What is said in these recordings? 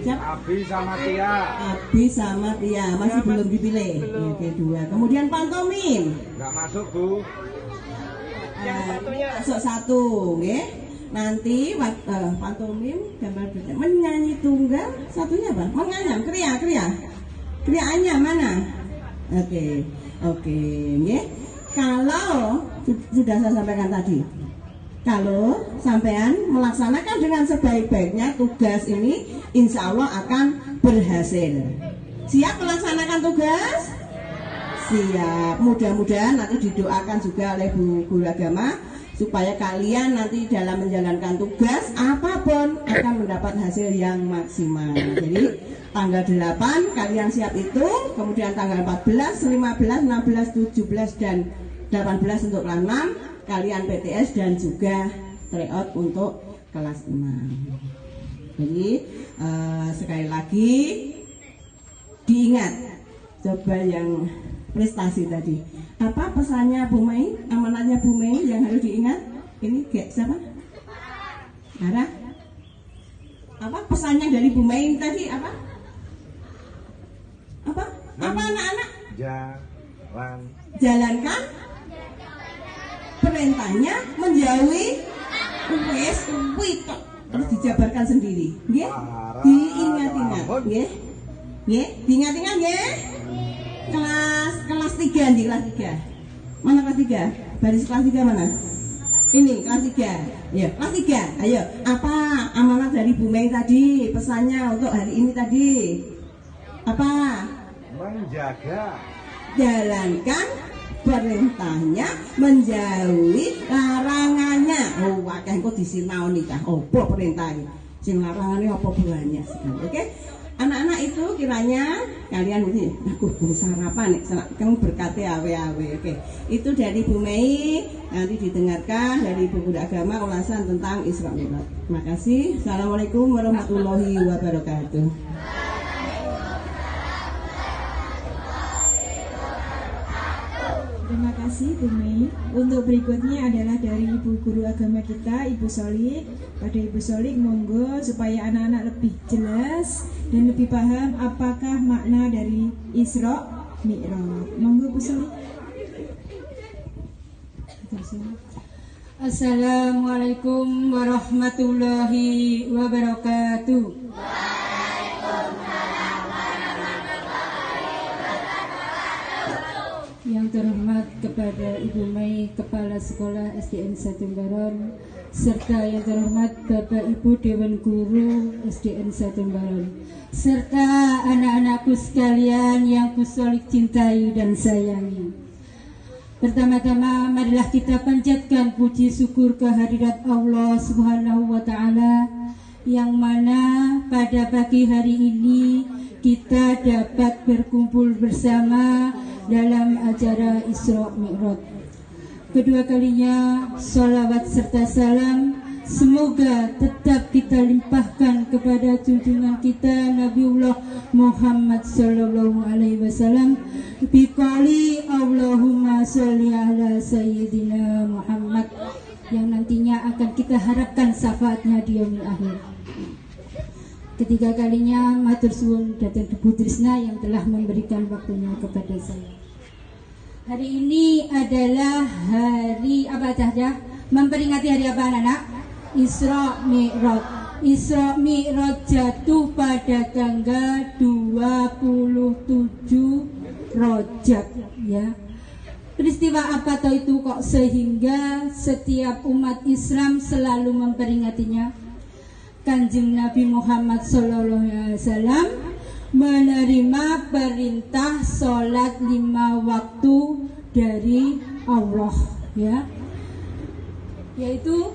Siapa? Abi sama Tia. Abi sama Tia masih belum dipilih. Oke, dua. Kemudian pantomim. Nggak masuk, Bu. Masuk satu, nggih. Nanti pantomim gambar berita menyanyi tunggal, satunya apa? Menganyam, kriya. Kriyaannya mana? Oke, nggih. Kalau sudah saya sampaikan tadi, kalau sampean melaksanakan dengan sebaik-baiknya tugas ini, insya Allah akan berhasil. Siap melaksanakan tugas? Siap. Mudah-mudahan nanti didoakan juga oleh Bu Guru Agama supaya kalian nanti dalam menjalankan tugas apapun akan mendapat hasil yang maksimal. Jadi tanggal 8 kalian siap itu, kemudian tanggal 14, 15, 16, 17 dan 18 untuk kelas 6 kalian PTS dan juga tryout untuk kelas 6. Jadi sekali lagi diingat, coba yang prestasi tadi. Apa pesannya Bu Mei? Amanatnya Bu Mei yang harus diingat? Ini siapa? Ara? Apa pesannya dari Bu Mei tadi? Apa anak-anak? Jalankan perintahnya, menjauhi wis terus dijabarkan sendiri. Nggih? Diingat-ingat, nggih. Nggih, diingat-ingat nggih. Kelas 3 di kelas 3. Mana kelas 3? Baris kelas 3 mana? Ini kelas 3. Ya, kelas 3. Ayo, apa amanat dari Bu Mei tadi? Pesannya untuk hari ini tadi? Apa? Menjaga. Jalankan perintahnya, menjauhi larangannya. Oh, akeh kok disinaoni cah. Apa perintah iki? Sing larangane apa banyak sekali. Oke? Anak-anak itu kiranya kalian ini aku belum sarapan nih, kan berkati awe-awe. Oke, itu dari Bu Mei. Nanti didengarkan dari Bu Guru Agama ulasan tentang Isra Mi'raj. Terima kasih. Assalamualaikum warahmatullahi wabarakatuh. Terima kasih Bu Mei. Untuk berikutnya adalah dari Ibu Guru Agama kita, Ibu Solik. Pada Ibu Solik monggo supaya anak-anak lebih jelas dan lebih paham apakah makna dari Isra Mi'raj. Monggo Bu Solik. Assalamualaikum warahmatullahi wabarakatuh. Yang terhormat kepada Ibu Mei, Kepala Sekolah SDN 1 Baron, serta yang terhormat Bapak Ibu Dewan Guru SDN 1 Baron, serta anak-anakku sekalian yang kusolik cintai dan sayangi. Pertama-tama marilah kita panjatkan puji syukur kehadirat Allah Subhanahu wa Ta'ala, yang mana pada pagi hari ini kita dapat berkumpul bersama dalam acara Isra Mi'raj. Kedua kalinya sholawat serta salam semoga tetap kita limpahkan kepada junjungan kita Nabiullah Muhammad sallallahu alaihi wasallam biqali Allahumma sholli ala sayyidina Muhammad, yang nantinya akan kita harapkan syafaatnya di yaumil akhir. Ketiga kalinya matur suwun datang Bu Trisna yang telah memberikan waktunya kepada saya. Hari ini adalah hari apa saja? Memperingati hari apa anak-anak? Isra Mi'raj. Isra Mi'raj jatuh pada tanggal 27 Rajab, ya. Peristiwa apa tahu itu kok sehingga setiap umat Islam selalu memperingatinya? Kanjeng Nabi Muhammad SAW menerima perintah sholat 5 waktu dari Allah, ya, yaitu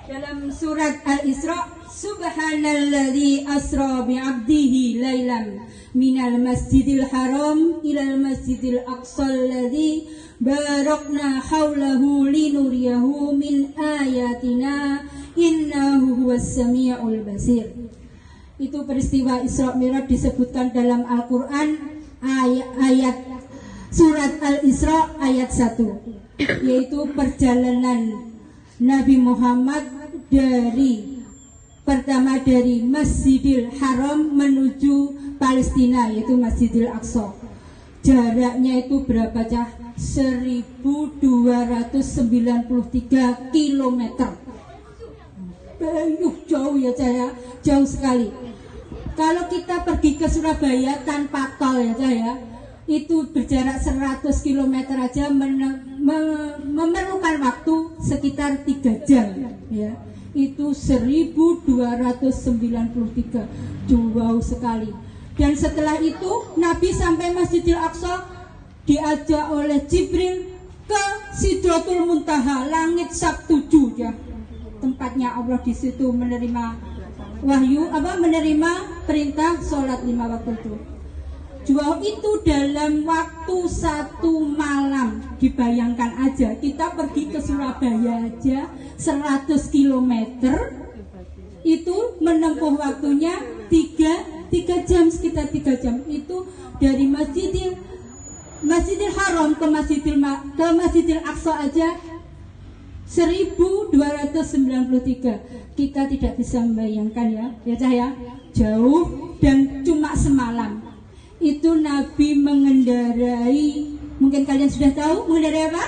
dalam surat Al-Isra, Subhanalladzi asra bi'abdihi lailan minal masjidil haram ilal masjidil aqsal ladzi barakna haulahu linuriyahu min ayatina innahu huwas samiul basir. Itu peristiwa Isra Mi'raj disebutkan dalam Al-Quran ayat surat Al-Isra ayat 1, yaitu perjalanan Nabi Muhammad dari Pertama dari Masjidil Haram menuju Palestina, yaitu Masjidil Aqsa. Jaraknya itu berapa cah? 1293 km. Jauh ya cah ya, jauh sekali. Kalau kita pergi ke Surabaya tanpa tol ya cah ya, itu berjarak 100 km aja memerlukan waktu sekitar 3 jam ya. Itu 1293, jauh sekali. Dan setelah itu Nabi sampai Masjidil Aqsa diajak oleh Jibril ke Sidratul Muntaha, langit Sab-7 ya. Tempatnya Allah di situ menerima wahyu, menerima perintah sholat 5 waktu itu. Jauh itu dalam waktu 1 malam. Dibayangkan aja, kita pergi ke Surabaya aja 100 km itu menempuh waktunya 3 jam, sekitar 3 jam. Itu dari Masjidil Haram ke Masjidil Aqsa aja 1293. Kita tidak bisa membayangkan ya cah ya, jauh dan cuma semalam. Itu Nabi mengendarai, mungkin kalian sudah tahu mengendarai apa?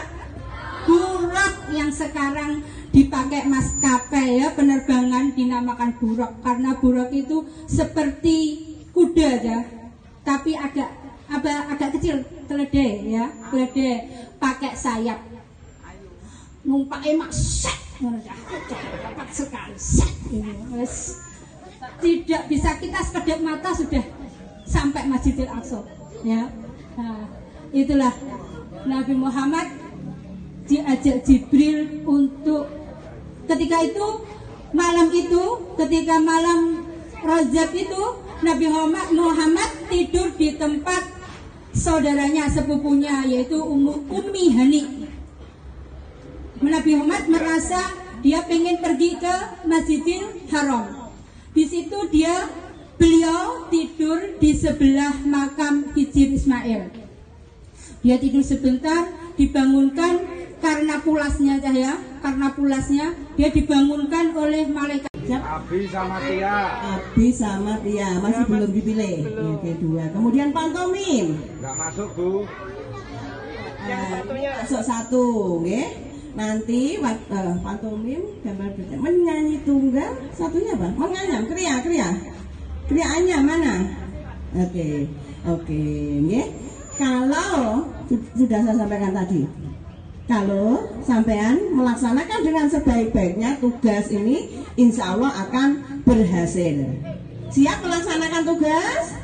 Buraq, yang sekarang dipakai maskapai ya, penerbangan dinamakan buraq karena buraq itu seperti kuda aja, tapi agak kecil, keledai ya, keledai pakai sayap. Numpak emak set, cepat sekali set. Tidak bisa kita sekedip mata sudah sampai Masjidil Aqsa ya. Nah, itulah Nabi Muhammad diajak Jibril untuk ketika itu malam itu, ketika malam Rajab itu Nabi Muhammad tidur di tempat saudaranya, sepupunya, yaitu Ummi Hani. Nabi Muhammad merasa dia pengen pergi ke Masjidil Haram. Di situ beliau tidur di sebelah makam Hijir Ismail. Dia tidur sebentar, dibangunkan karena pulasnya cahaya, karena pulasnya dia dibangunkan oleh malaikat. Abi sama Tia. Abi sama Tia masih belum dipilih. Yang kedua, kemudian pantomim. Nggak masuk Bu. Masuk 1, nggih. Nanti pantomim gambar berita menyanyi tunggal, satunya apa? Menganyam, kriya. Kriyaannya mana? Oke, nggih. Kalau sudah saya sampaikan tadi, kalau sampean melaksanakan dengan sebaik-baiknya tugas ini, insya Allah akan berhasil. Siap melaksanakan tugas?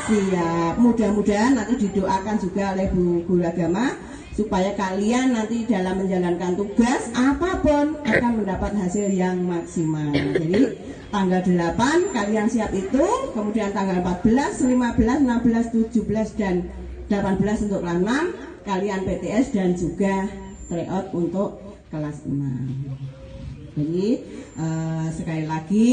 Siap. Mudah-mudahan nanti didoakan juga oleh Bu Guru Agama supaya kalian nanti dalam menjalankan tugas apapun akan mendapat hasil yang maksimal. Jadi tanggal 8 kalian siap itu, kemudian tanggal 14, 15, 16, 17 dan 18 untuk kelas 6 kalian PTS dan juga tryout untuk kelas 6. Jadi sekali lagi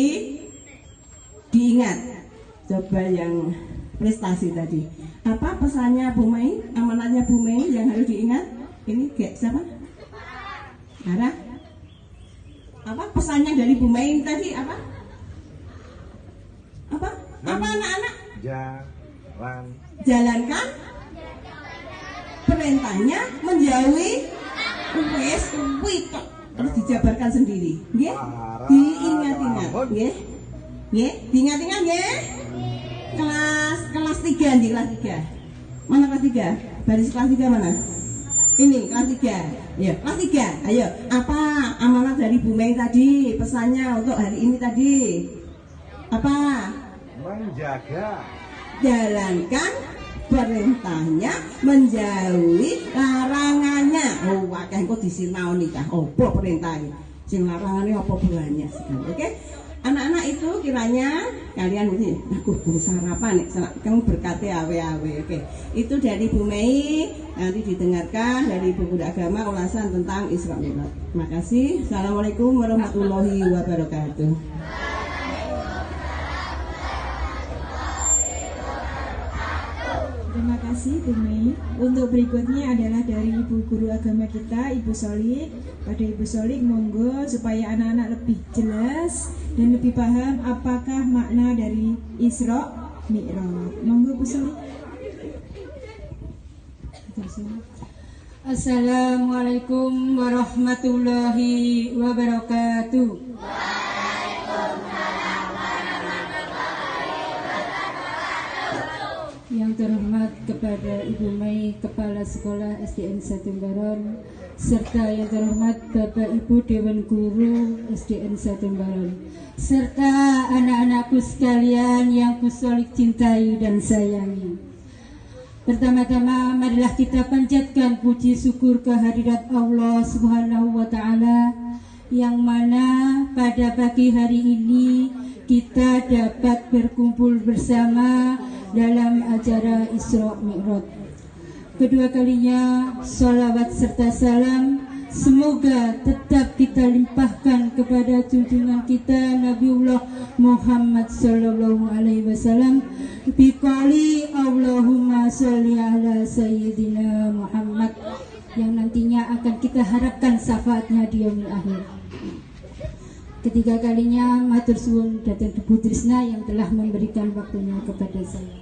diingat, coba yang prestasi tadi. Apa pesannya Bu Mei, amanatnya Bu Mei yang harus diingat? Ini siapa? Ara? Apa pesannya dari Bu Mei tadi apa? Apa anak-anak? Jalankan perintahnya, menjauhi wis witok, terus dijabarkan sendiri. Nggih? Diingat-ingat, nggih? Nggih, diingat-ingat nggih? Kelas 3 nih, kelas 3. Mana kelas 3? Baris kelas 3 mana? Ini kelas 3. Ya, kelas 3. Ayo, apa amanat dari Bu Mei tadi? Pesannya untuk hari ini tadi? Apa? Menjaga. Jalankan perintahnya, menjauhi larangannya. Oh, akeh kok disinaoni kah? Apa perintahnya? Sing larangane apa banyak sekali. Oke? Anak-anak itu kiranya kalian ini aku sarapan nih, kamu berkati awe-awe. Oke. Itu dari Bu Mei, nanti didengarkan dari Bu Guru Agama ulasan tentang Isra Mi'raj. Terima kasih. Assalamualaikum warahmatullahi wabarakatuh. Terima kasih Bu Mei. Untuk berikutnya adalah dari Ibu Guru Agama kita, Ibu Solik. Pada Ibu Solik monggo supaya anak-anak lebih jelas dan lebih paham apakah makna dari Isra Mi'raj. Monggo Bu Soli. Assalamualaikum warahmatullahi wabarakatuh. Yang terhormat kepada Ibu Mei, Kepala Sekolah SDN 1 Baron, serta yang terhormat Bapak Ibu Dewan Guru SDN 1 Baron, serta anak-anakku sekalian yang kusolik cintai dan sayangi. Pertama-tama marilah kita panjatkan puji syukur kehadirat Allah Subhanahu wa Ta'ala, yang mana pada pagi hari ini kita dapat berkumpul bersama dalam acara Isra Mi'raj. Kedua kalinya sholawat serta salam semoga tetap kita limpahkan kepada junjungan kita Nabiullah Muhammad sallallahu alaihi wasallam biqali Allahumma sholli ala sayyidina Muhammad, yang nantinya akan kita harapkan syafaatnya di yaumil akhir. Ketiga kalinya matur suwun dhateng Ibu Trisna yang telah memberikan waktunya kepada saya.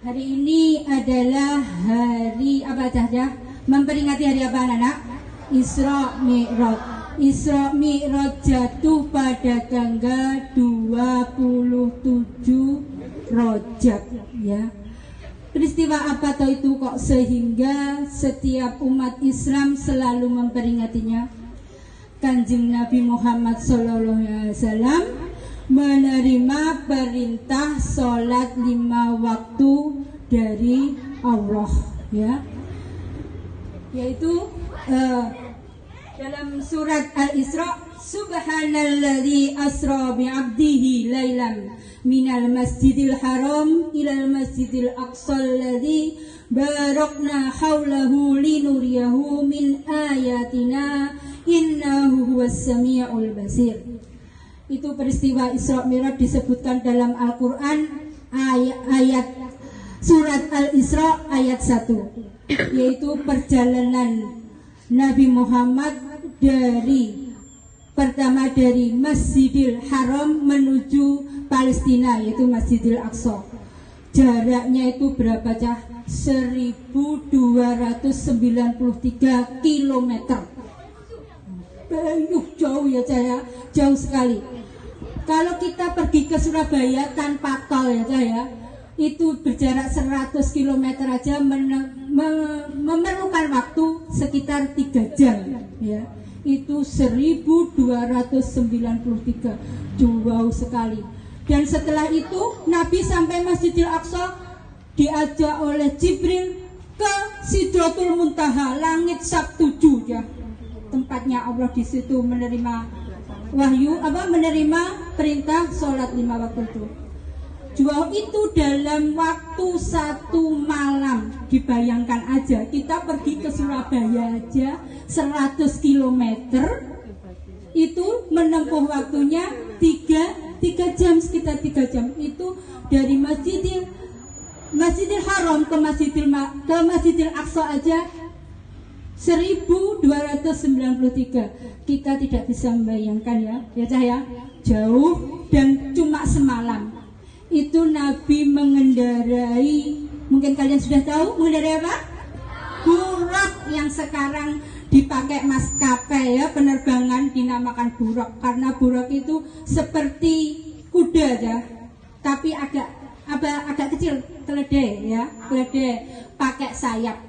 Hari ini adalah hari apa saja? Memperingati hari apa anak-anak? Isra Mi'raj. Isra Mi'raj jatuh pada tanggal 27 Rajab, ya. Peristiwa apa toh itu kok sehingga setiap umat Islam selalu memperingatinya? Kanjeng Nabi Muhammad SAW menerima perintah sholat 5 waktu dari Allah, ya, yaitu dalam surat Al-Isra, Subhanalladzi asra bi'abdihi lailan minal masjidil haram ilal masjidil aqsal ladzi barakna haulahu linuriyahu min ayatina innahu huwas sami'ul basir. Itu peristiwa Isra Mi'raj disebutkan dalam Al-Qur'an ayat surat Al-Isra ayat 1, yaitu perjalanan Nabi Muhammad pertama dari Masjidil Haram menuju Palestina, yaitu Masjidil Aqsa. Jaraknya itu berapa cah? 1293 km. Jauh ya saya, jauh sekali. Kalau kita pergi ke Surabaya tanpa tol ya saya, itu berjarak 100 km aja memerlukan waktu sekitar 3 jam, ya. Itu 1293, jauh sekali. Dan setelah itu Nabi sampai Masjidil Aqsa diajak oleh Jibril ke Sidratul Muntaha, langit Sab 7 ya. Tempatnya Allah di situ menerima wahyu, menerima perintah sholat 5 waktu itu. Jauh itu dalam waktu 1 malam. Dibayangkan aja, kita pergi ke Surabaya aja 100 km itu menempuh waktunya 3 jam, sekitar 3 jam. Itu dari Masjidil Haram ke Masjidil Aqsa aja 1293. Kita tidak bisa membayangkan ya cahaya, jauh dan cuma semalam. Itu Nabi mengendarai, mungkin kalian sudah tahu mengendarai apa? Buraq, yang sekarang dipakai maskapai ya penerbangan dinamakan buraq, karena buraq itu seperti kuda ya, tapi agak kecil, keledai ya, keledai pakai sayap.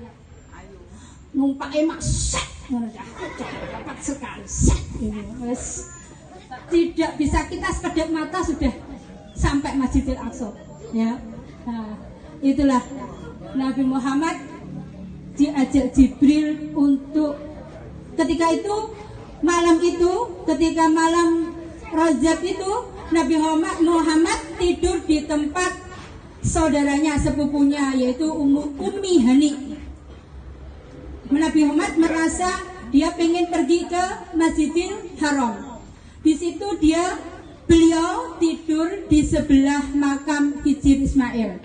Numpak emak set, cepat sekali set, tidak bisa kita sekedap mata sudah sampai Masjidil Aqsa, ya. Nah, itulah Nabi Muhammad diajak Jibril untuk ketika itu malam Rajab itu Nabi Muhammad tidur di tempat saudaranya sepupunya, yaitu Ummi Hani. Nabi Muhammad merasa dia pengen pergi ke Masjidil Haram. Di situ beliau tidur di sebelah makam Hijr Ismail.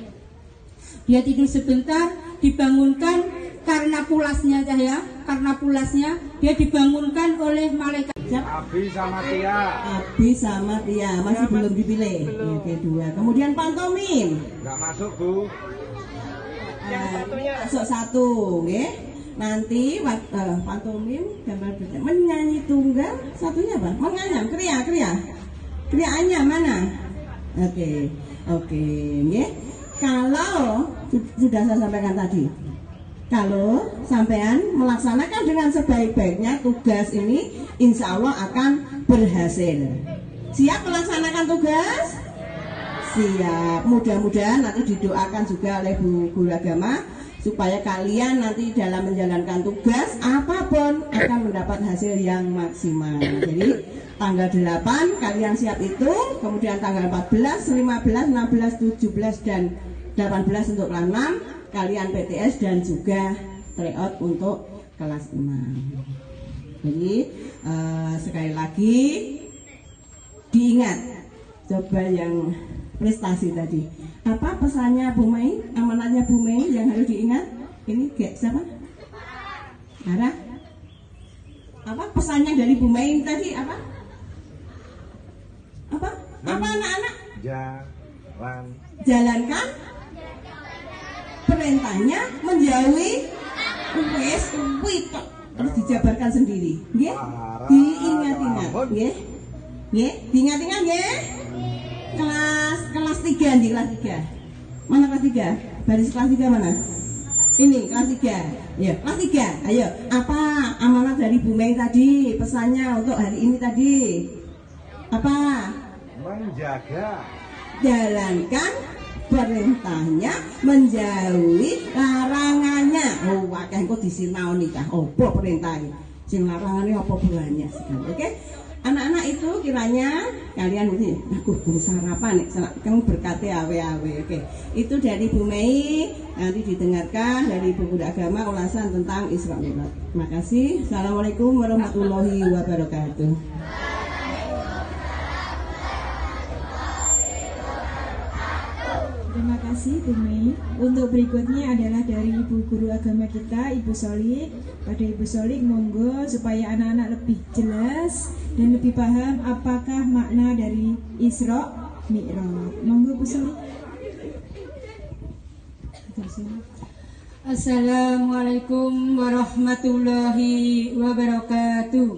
Dia tidur sebentar, dibangunkan karena pulasnya ya, karena pulasnya dia dibangunkan oleh malaikat. Abi sama Tia. Abi sama Tia masih belum dipilih. Yang kedua. Kemudian pantomim. Nggak masuk, Bu. Masuk satu, nggih. Nanti pantomim gambar berita menyanyi tunggal, satunya apa? Menganyam, kriya. Kriyaannya mana? Oke, nggih. Kalau sudah saya sampaikan tadi, kalau sampean melaksanakan dengan sebaik-baiknya tugas ini, insya Allah akan berhasil. Siap melaksanakan tugas? Siap. Mudah-mudahan nanti didoakan juga oleh Bu Guru Agama supaya kalian nanti dalam menjalankan tugas apapun akan mendapat hasil yang maksimal. Jadi tanggal 8 kalian siap itu, kemudian tanggal 14, 15, 16, 17 dan 18 untuk kelas 6 kalian PTS dan juga tryout untuk kelas 6. Jadi sekali lagi diingat, coba yang prestasi tadi. Apa pesannya Bu Mei, amanatnya Bu Mei yang harus diingat? Ini siapa? Ara? Apa pesannya dari Bu Mei tadi apa? Apa anak-anak? Jalankan perintahnya, menjauhi wis witok. Terus dijabarkan sendiri, nggih? Diingat-ingat, nggih? Nggih, diingat-ingat nggih? Kelas 3 nih, kelas 3. Mana kelas 3? Baris kelas 3 mana? Ini kelas 3. Ya, kelas 3. Ayo, apa amanat dari Bu Mei tadi? Pesannya untuk hari ini tadi? Apa? Menjaga. Jalankan perintahnya, menjauhi larangannya. Oh, wakil kok disinau nih kah? Apa perintahnya? Sing larangannya apa banyak sekali. Oke? Anak-anak itu kiranya kalian ini aku guru sarapan nih, kan berkati awe-awe. Oke, itu dari Bu Mei, nanti didengarkan dari Bu Guru Agama ulasan tentang Isra Mi'raj. Terima kasih. Assalamualaikum warahmatullahi wabarakatuh. Terima kasih Bu Mei. Untuk berikutnya adalah dari Ibu Guru Agama kita, Ibu Solik. Pada Ibu Solik monggo supaya anak-anak lebih jelas dan lebih paham apakah makna dari Isra Mi'raj. Monggo Bu Solik. Assalamualaikum warahmatullahi wabarakatuh.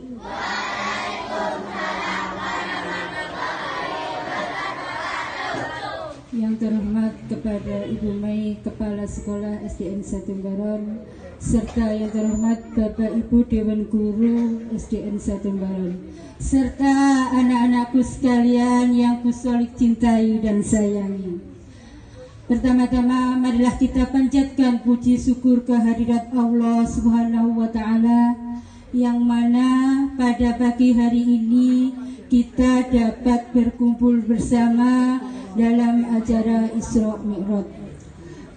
Yang terhormat kepada Ibu Mei, Kepala Sekolah SDN 1 Baron, serta yang terhormat Bapak Ibu Dewan Guru SDN 1 Baron, serta anak-anakku sekalian yang kusolik cintai dan sayangi. Pertama-tama marilah kita panjatkan puji syukur kehadirat Allah Subhanahu wa Ta'ala, yang mana pada pagi hari ini kita dapat berkumpul bersama dalam acara Isra Mi'raj.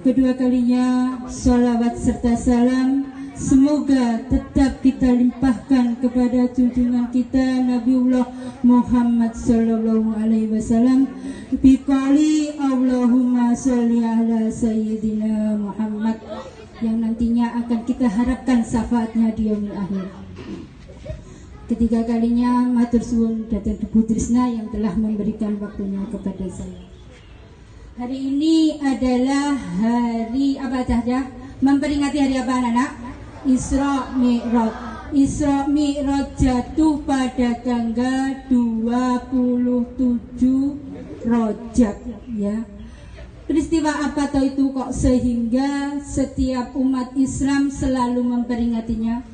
Kedua kalinya sholawat serta salam semoga tetap kita limpahkan kepada junjungan kita Nabiullah Muhammad sallallahu alaihi wasallam biqali Allahumma sholli ala sayyidina Muhammad, yang nantinya akan kita harapkan syafaatnya di yaumil akhir. Ketiga kalinya matur suwun dhateng Ibu Trisna yang telah memberikan waktunya kepada saya. Hari ini adalah hari apa saja? Memperingati hari apa anak-anak? Isra Mi'raj. Isra Mi'raj jatuh pada tanggal 27 Rajab, ya. Peristiwa apa tahu itu kok sehingga setiap umat Islam selalu memperingatinya?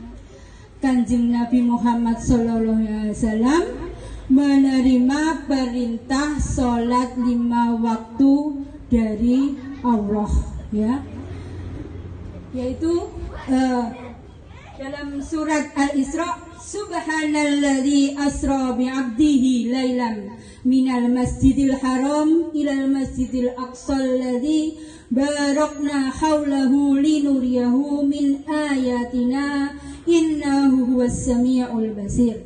Kanjeng Nabi Muhammad SAW menerima perintah sholat 5 waktu dari Allah, ya, yaitu dalam surat Al-Isra, Subhanalladzi asra bi'abdihi lailan minal masjidil haram ilal masjidil aqsal ladzi barakna haulahu linuriyahu min ayatina innahu huwas samiul basir.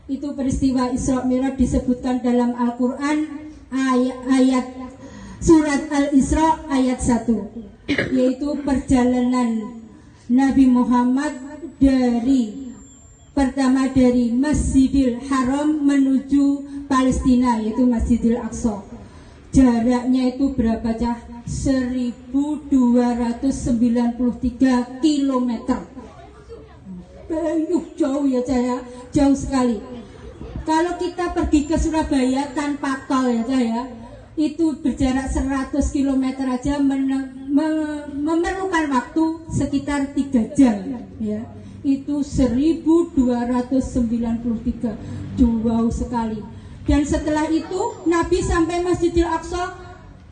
Itu peristiwa Isra Mi'raj disebutkan dalam Al-Quran ayat surat Al-Isra ayat 1, yaitu perjalanan Nabi Muhammad pertama dari Masjidil Haram menuju Palestina, yaitu Masjidil Aqsa. Jaraknya itu berapa cah? 1293 kilometer. Jauh ya cah ya, jauh sekali. Kalau kita pergi ke Surabaya tanpa tol ya cah ya, itu berjarak 100 km aja memerlukan waktu sekitar 3 jam ya. Itu 1293, jauh sekali. Dan setelah itu Nabi sampai Masjidil Aqsa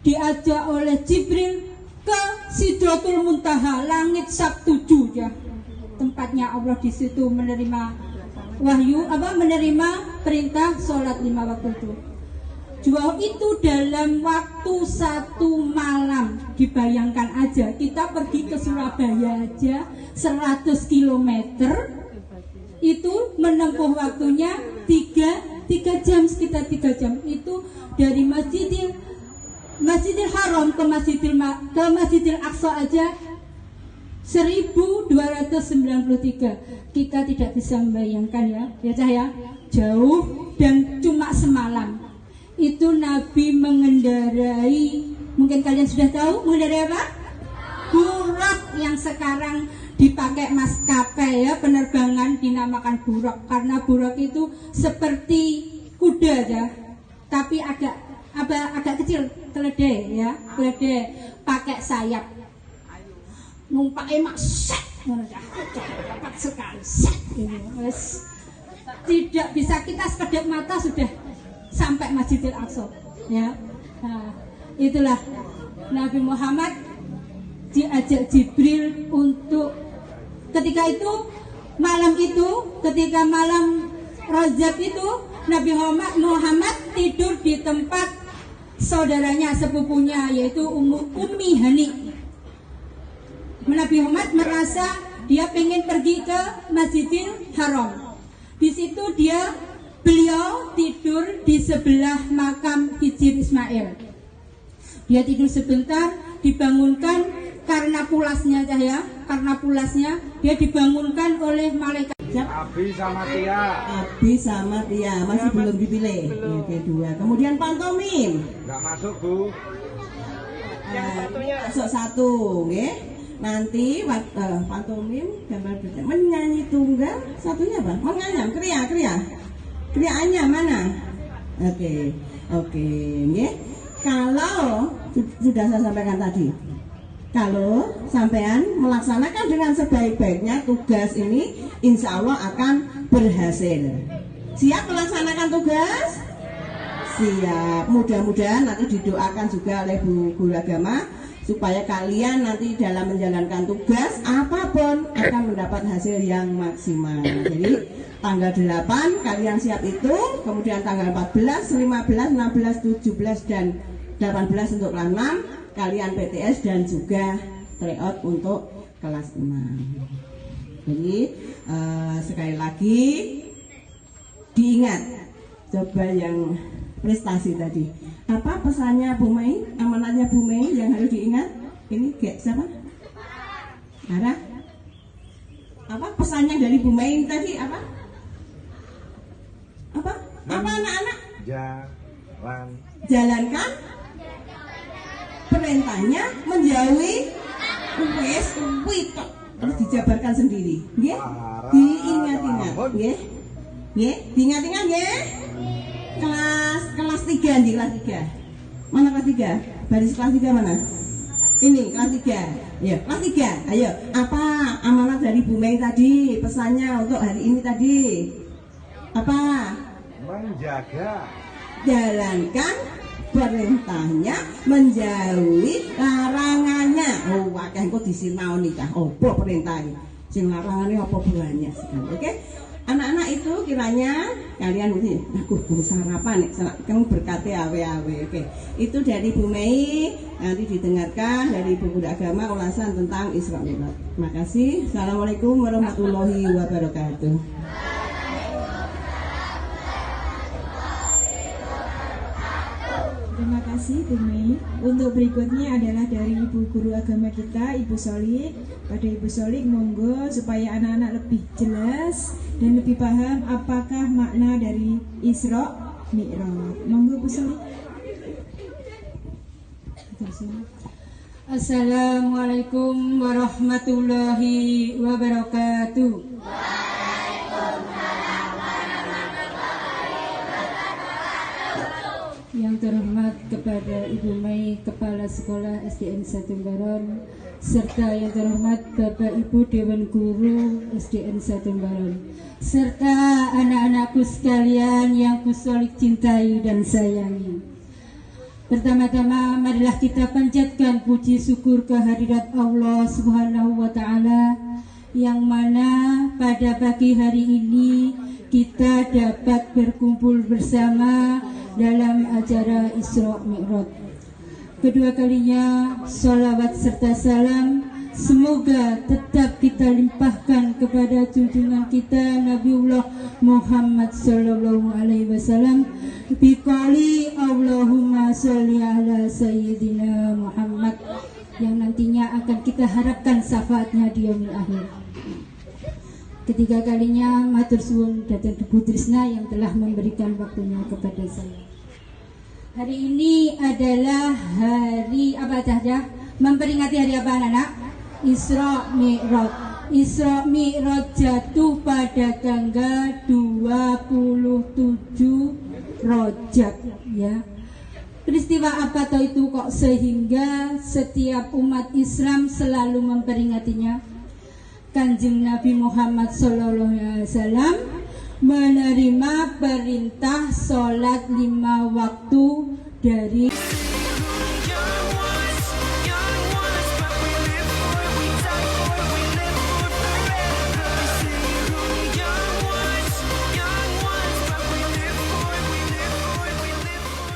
diajak oleh Jibril ke Sidratul Muntaha, langit Sak-7 ya. Tempatnya Allah di situ menerima wahyu, menerima perintah sholat 5 waktu itu. Jauh itu dalam waktu 1 malam. Dibayangkan aja, kita pergi ke Surabaya aja 100 km itu menempuh waktunya 3 jam, sekitar 3 jam. Itu dari Masjidil Haram ke Masjidil Aqsa aja 1293. Kita tidak bisa membayangkan ya cah ya, jauh dan cuma semalam. Itu Nabi mengendarai, mungkin kalian sudah tahu mengendarai apa? Buraq, yang sekarang dipakai maskapai ya penerbangan dinamakan buraq, karena buraq itu seperti kuda ya, tapi agak kecil, keledai ya, keledai pakai sayap. Numpak emak set, cepat sekali set, tidak bisa kita sekedip mata sudah sampai Masjidil Aqsa ya. Nah, itulah Nabi Muhammad diajak Jibril untuk ketika malam Rajab itu Nabi Muhammad tidur di tempat saudaranya, sepupunya, yaitu Ummi Hani. Nabi Muhammad merasa dia pengen pergi ke Masjidil Haram. Di situ beliau tidur di sebelah makam Hijir Ismail. Dia tidur sebentar, dibangunkan karena pulasnya dia dibangunkan oleh malaikat. Abi sama Tia. Abi sama Tia masih belum dipilih. Oke, 2. Kemudian pantomim. Nggak masuk, Bu. Masuk 1, nggih. Nanti pantomim gambar berita menyanyi tunggal, satunya apa? Menganyam, kriya. Kriaannya mana? Oke, nggih. Kalau sudah saya sampaikan tadi, kalau sampean melaksanakan dengan sebaik-baiknya tugas ini, insya Allah akan berhasil. Siap melaksanakan tugas? Siap. Mudah-mudahan nanti didoakan juga oleh Bu Guru Agama supaya kalian nanti dalam menjalankan tugas apapun akan mendapat hasil yang maksimal. Jadi tanggal 8 kalian siap itu, kemudian tanggal 14, 15, 16, 17 dan 18 untuk kelas 6 kalian PTS dan juga tryout untuk kelas 6. Jadi sekali lagi diingat, coba yang prestasi tadi. Apa pesannya Bu Mei, amanatnya Bu Mei yang harus diingat? Ini siapa? Ara? Apa pesannya dari Bu Mei tadi? Apa anak-anak? Jalankan perintahnya, menjauhi terus dijabarkan sendiri, nggih? Diingat-ingat, nggih? Diingat-ingat, nggih? Kelas 3 di kelas 3. Mana kelas 3? Baris kelas 3 mana? Ini kelas 3. Ya, kelas 3. Ayo, apa amanat dari Bu Mei tadi? Pesannya untuk hari ini tadi? Apa? Menjaga. Jalankan perintahnya, menjauhi larangannya. Oh, akeh engko disinaoni cah. Apa perintahnya? Sing larangane apa buahnya sekali. Oke? Anak-anak itu kiranya kalian ini aku guru sarapan nih, kan berkati awe-awe. Oke. Itu dari Bu Mei, nanti didengarkan dari Bu Guru Agama ulasan tentang Isra Mi'raj. Terima kasih. Assalamualaikum warahmatullahi wabarakatuh. Terima kasih. kasih Bumi. Untuk berikutnya adalah dari Ibu Guru Agama kita, Ibu Solik. Pada Ibu Solik monggo supaya anak-anak lebih jelas dan lebih paham apakah makna dari Isra Mi'raj. Monggo Bu Solik. Assalamualaikum warahmatullahi wabarakatuh. Yang terhormat kepada Ibu Mei, Kepala Sekolah SDN 1 Baron, serta yang terhormat Bapak Ibu Dewan Guru SDN 1 Baron, serta anak-anakku sekalian yang kusolik cintai dan sayangi. Pertama-tama marilah kita panjatkan puji syukur kehadirat Allah Subhanahu wa Ta'ala, yang mana pada pagi hari ini kita dapat berkumpul bersama dalam acara Isra Mi'raj. Kedua kalinya sholawat serta salam semoga tetap kita limpahkan kepada junjungan kita Nabiullah Muhammad sallallahu alaihi wasallam biqali Allahumma sholli ala sayyidina Muhammad, yang nantinya akan kita harapkan syafaatnya di yaumil akhir. Ketiga kalinya matur suwun dhateng Ibu Trisna yang telah memberikan waktunya kepada saya. Hari ini adalah hari apa saja? Memperingati hari apa anak-anak? Isra Mi'raj. Isra Mi'raj jatuh pada tanggal 27 Rajab, ya. Peristiwa apa toh itu kok sehingga setiap umat Islam selalu memperingatinya? Kanjeng Nabi Muhammad SAW menerima perintah sholat 5 waktu dari